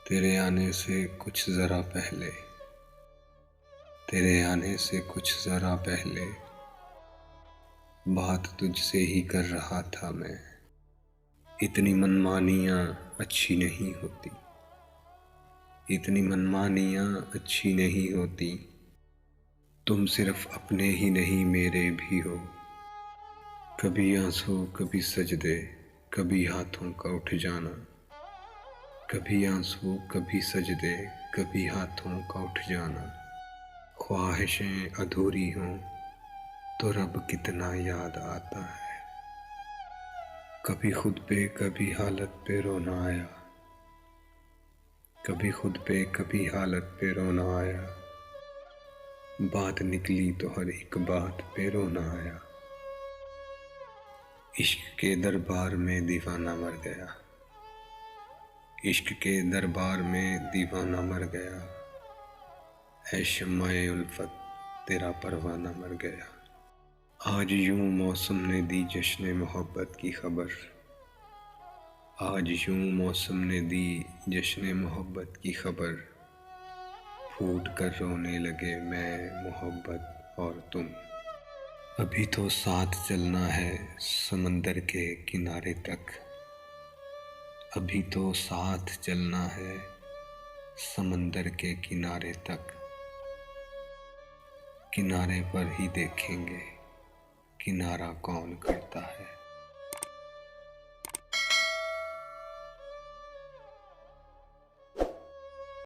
तेरे आने से कुछ ज़रा पहले, तेरे आने से कुछ ज़रा पहले बात तुझसे ही कर रहा था मैं। इतनी मनमानियाँ अच्छी नहीं होती, इतनी मनमानियाँ अच्छी नहीं होती। तुम सिर्फ अपने ही नहीं मेरे भी हो। कभी आंसू कभी सजदे, कभी हाथों का उठ जाना। कभी आंसू कभी सजदे, कभी हाथों का उठ जाना। ख्वाहिशें अधूरी हों तो रब कितना याद आता है। कभी खुद पे कभी हालत पे रोना आया, कभी खुद पे कभी हालत पे रोना आया। बात निकली तो हर एक बात पे रोना आया। इश्क के दरबार में दीवाना मर गया, इश्क के दरबार में दीवाना मर गया। ऐ शम्माए उल्फत तेरा परवाना मर गया। आज यूं मौसम ने दी जश्न मोहब्बत की खबर, आज यूं मौसम ने दी जश्न मोहब्बत की खबर। फूट कर रोने लगे मैं, मोहब्बत और तुम। अभी तो साथ चलना है समंदर के किनारे तक, अभी तो साथ चलना है समंदर के किनारे तक। किनारे पर ही देखेंगे किनारा कौन करता है।